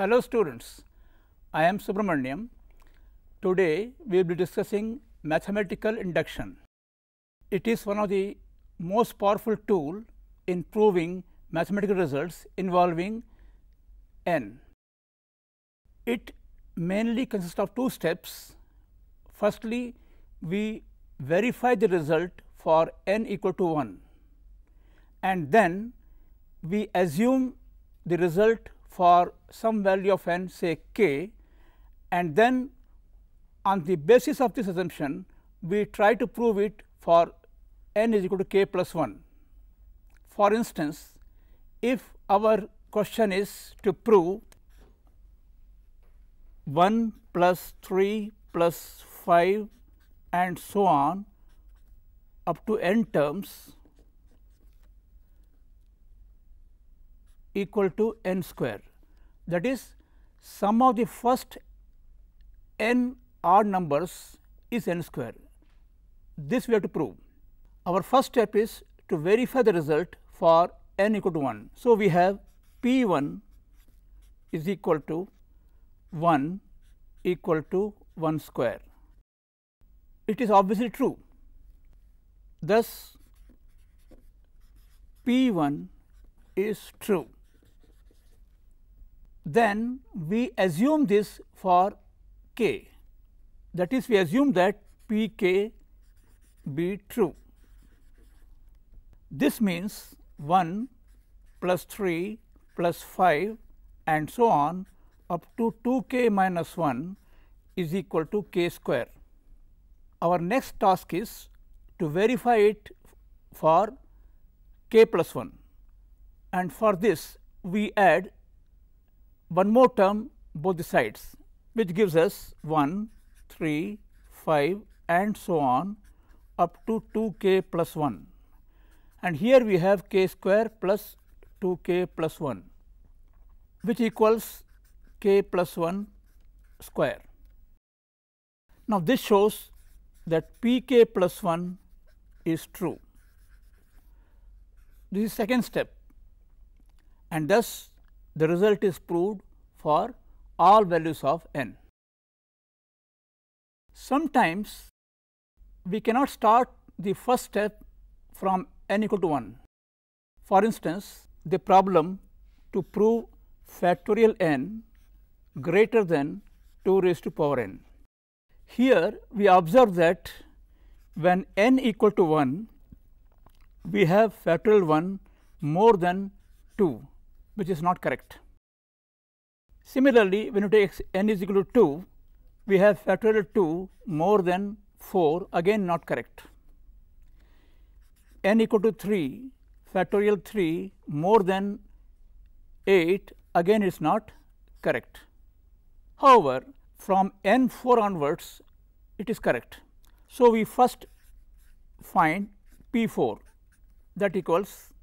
Hello students, I am Subramaniam. Today we will be discussing mathematical induction. It is one of the most powerful tool in proving mathematical results involving n. It mainly consists of two steps. Firstly, we verify the result for n equal to 1, and then we assume the result for some value of n, say k, and then on the basis of this assumption we try to prove it for n is equal to k plus 1. For instance, if our question is to prove 1 plus 3 plus 5 and so on up to n terms equal to n square, that is, sum of the first n odd numbers is n square. This we have to prove. Our first step is to verify the result for n equal to 1. So, we have P 1 is equal to 1 equal to 1 square. It is obviously true. Thus, P 1 is true. Then we assume this for k, that is, we assume that P k be true. This means 1 plus 3 plus 5 and so on up to 2k minus 1 is equal to k square. Our next task is to verify it for k plus 1, and for this we add one more term both the sides, which gives us 1, 3, 5 and so on up to 2k plus 1, and here we have k square plus 2k plus 1, which equals k plus 1 square. Now, this shows that p k plus 1 is true. This is second step, and thus the result is proved for all values of n. Sometimes we cannot start the first step from n equal to 1. For instance, the problem to prove factorial n greater than 2 raised to power n. Here we observe that when n equal to 1, we have factorial 1 more than 2, which is not correct. Similarly, when you take n is equal to 2, we have factorial 2 more than 4, again not correct. N equal to 3, factorial 3 more than 8, again is not correct. However, from n 4 onwards it is correct. So, we first find P 4, that equals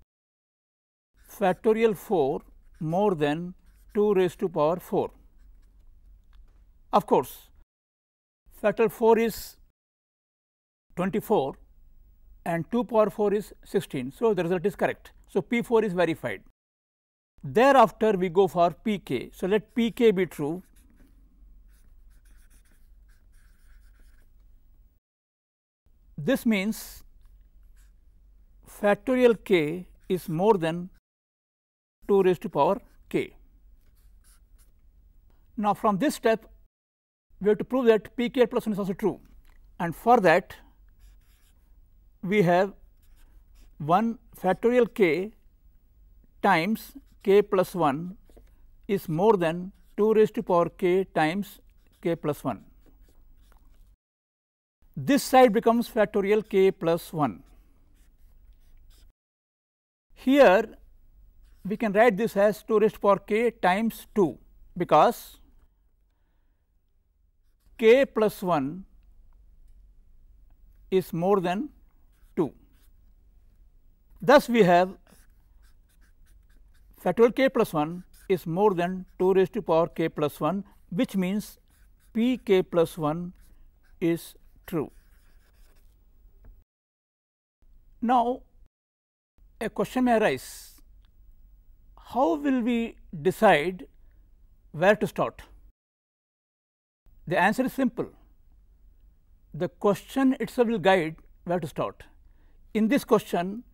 factorial 4 more than 2 raised to power 4. Of course, factorial 4 is 24 and 2 power 4 is 16. So, the result is correct. So, P 4 is verified. Thereafter, we go for P k. So, let P k be true. This means factorial k is more than 2 raised to power k. Now, from this step we have to prove that p k plus 1 is also true, and for that we have 1 factorial k times k plus 1 is more than 2 raised to power k times k plus 1. This side becomes factorial k plus 1. Here we can write this as 2 raised to power k times 2, because k plus 1 is more than 2. Thus, we have factorial k plus 1 is more than 2 raised to power k plus 1, which means p k plus 1 is true. Now, a question may arise, how will we decide where to start? The answer is simple. The question itself will guide where to start. In this question,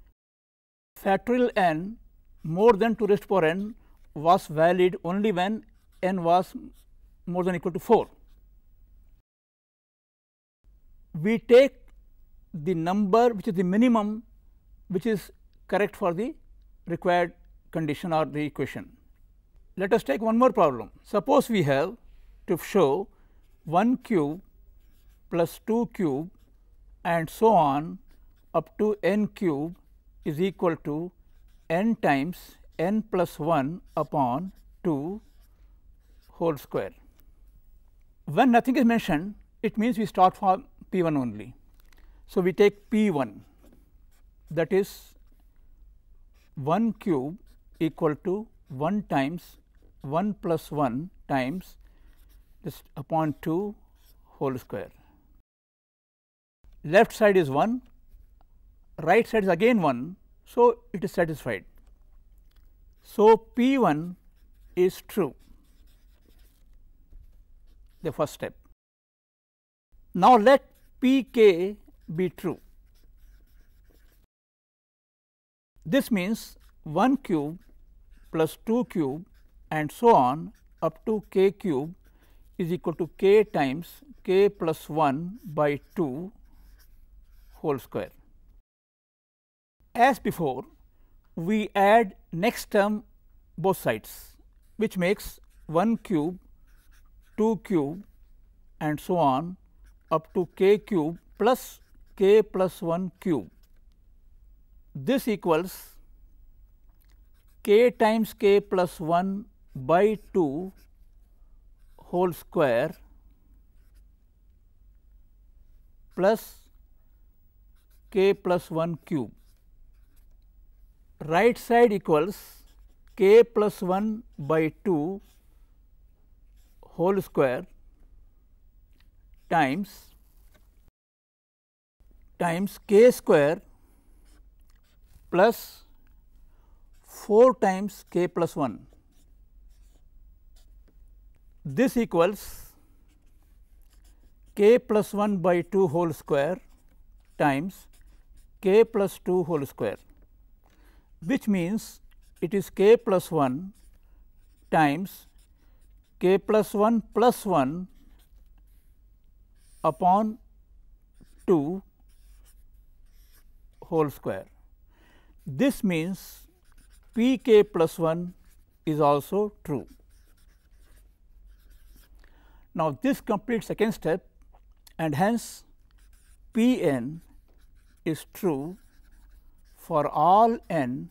factorial n more than 2 raised to power n was valid only when n was more than or equal to 4. We take the number which is the minimum which is correct for the required condition or the equation. Let us take one more problem. Suppose we have to show 1 cube plus 2 cube and so on up to n cube is equal to n times n plus 1 upon 2 whole square. When nothing is mentioned, it means we start from P1 only. So, we take P1, that is 1 cube equal to 1 times 1 plus 1 times this upon 2 whole square. Left side is 1, right side is again 1. So, it is satisfied. So, P1 is true, the first step. Now, let Pk be true. This means 1 cube plus 2 cube and so on up to k cube is equal to k times k plus 1 by 2 whole square. As before, we add next term both sides, which makes 1 cube, 2 cube and so on up to k cube plus k plus 1 cube. This equals k times k plus 1 by 2 whole square plus k plus 1 cube. Right side equals k plus 1 by 2 whole square times k square plus 4 times k plus 1. This equals k plus 1 by 2 whole square times k plus 2 whole square, which means it is k plus 1 times k plus 1 plus 1 upon 2 whole square. This means Pk plus 1 is also true. Now, this completes second step, and hence Pn is true for all n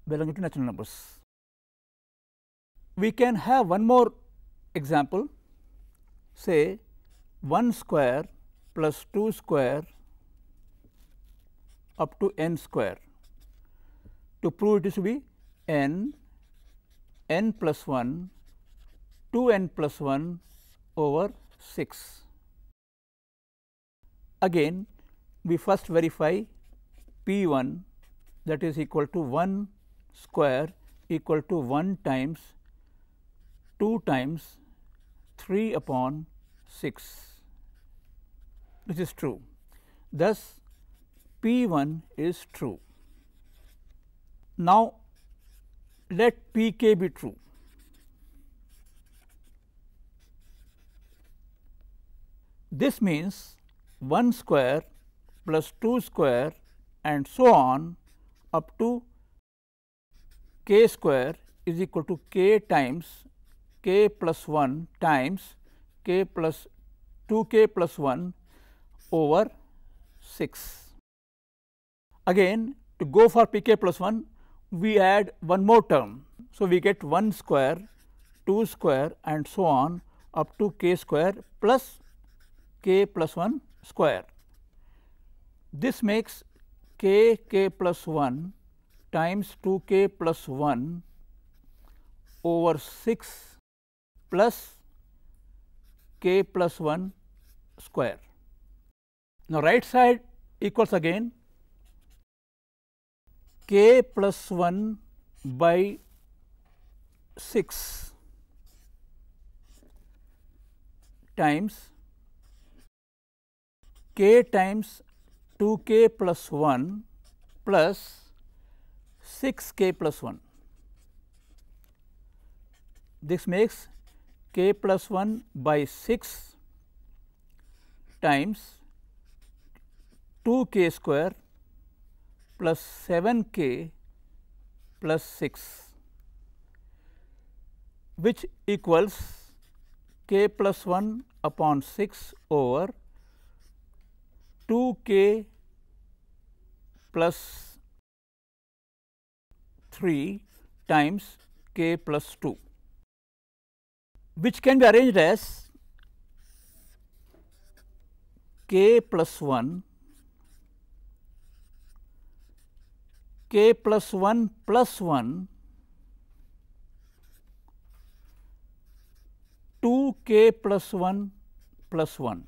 belonging to natural numbers. We can have one more example, say 1 square plus 2 square up to n square. To prove it is to be n plus 1, 2n plus 1 over 6. Again, we first verify P1, that is equal to 1 square equal to 1 times 2 times 3 upon 6, which is true. Thus, P1 is true. Now, let Pk be true. This means 1 square plus 2 square and so on up to k square is equal to k times k plus 1 times k plus 2k plus 1 over 6. Again, to go for Pk plus 1, we add one more term. So, we get 1 square, 2 square and so on up to k square plus k plus 1 square. This makes k plus 1 times 2k plus 1 over 6 plus k plus 1 square. Now, right side equals again k plus 1 by 6 times k times 2k plus 1 plus 6k plus 1. This makes k plus 1 by 6 times 2k square plus 7k plus 6, which equals k plus 1 upon 6 over 2k plus 3 times k plus 2, which can be arranged as k plus 1, k plus 1 plus 1, 2k plus 1 plus 1.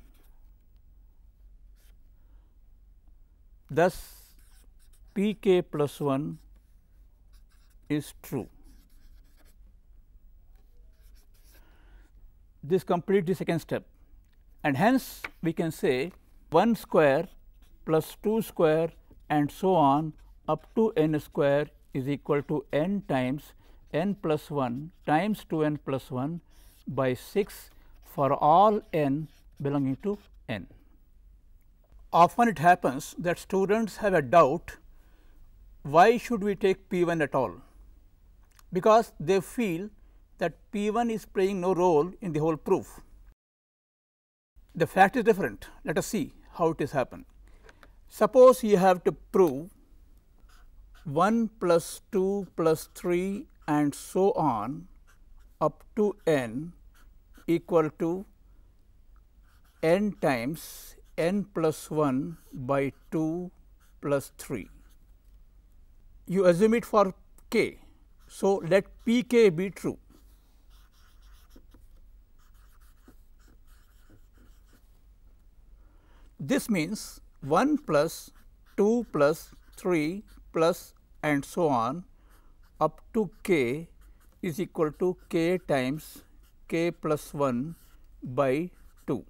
Thus, p k plus 1 is true. This completes the second step, and hence we can say 1 square plus 2 square and so on up to n square is equal to n times n plus 1 times 2n plus 1 by 6 for all n belonging to n. Often it happens that students have a doubt, why should we take p 1 at all? Because they feel that p 1 is playing no role in the whole proof. The fact is different. Let us see how it is happen. Suppose you have to prove 1 plus 2 plus 3 and so on up to n equal to n times n plus 1 by 2 plus 3. You assume it for k. So, let p k be true. This means 1 plus 2 plus 3 plus and so on up to k is equal to k times k plus 1 by 2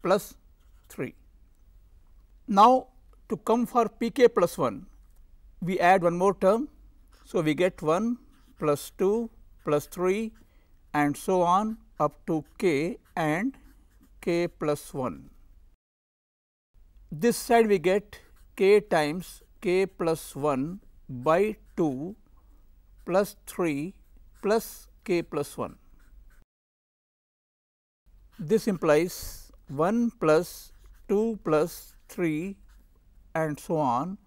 plus 3. Now, to come for p k plus 1, we add one more term. So, we get 1 plus 2 plus 3 and so on up to k and k plus 1. This side we get k times k plus 1 by 2 plus 3 plus k plus 1. This implies 1 plus 2 plus 3 and so on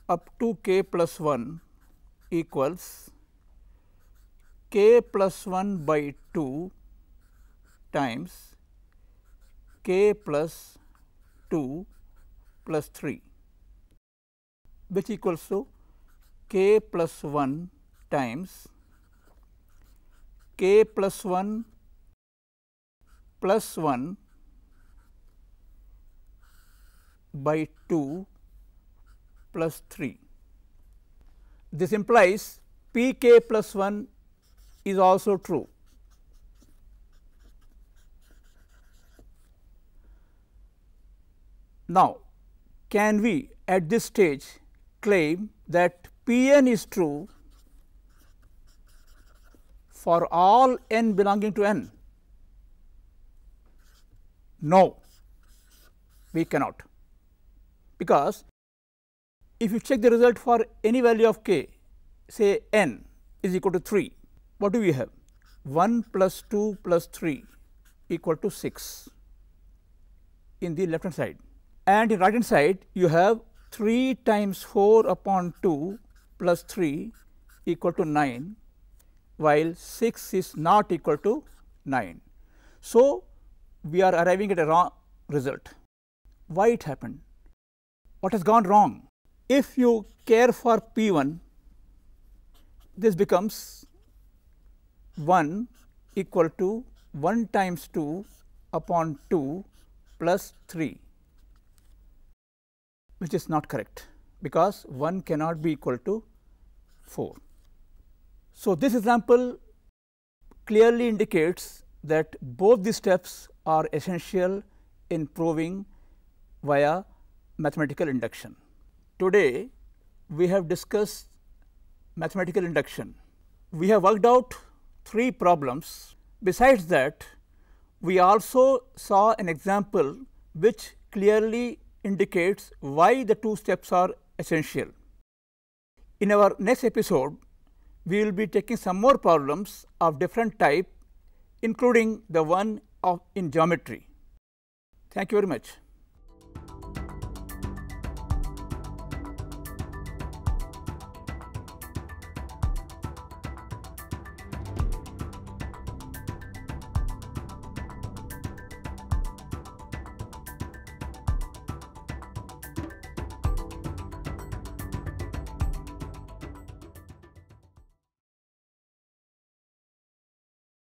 up to k plus 1 equals k plus 1 by 2 times k plus 2 plus 3, which equals to k plus 1 times k plus 1 plus 1 by 2 plus 3. This implies p k plus 1 is also true. Now, can we at this stage claim that p n is true for all n belonging to n? No, we cannot, because if you check the result for any value of k, say n is equal to 3, what do we have? 1 plus 2 plus 3 equal to 6 in the left hand side, and in right hand side you have 3 times 4 upon 2 plus 3 equal to 9, while 6 is not equal to 9. So, we are arriving at a wrong result. Why it happened? What has gone wrong? If you care for p 1, this becomes 1 equal to 1 times 2 upon 2 plus 3, which is not correct, because 1 cannot be equal to 4. So, this example clearly indicates that both the steps are essential in proving via mathematical induction. Today, we have discussed mathematical induction. We have worked out 3 problems. Besides that, we also saw an example which clearly indicates why the 2 steps are essential. In our next episode, we will be taking some more problems of different type, including the one in geometry. Thank you very much.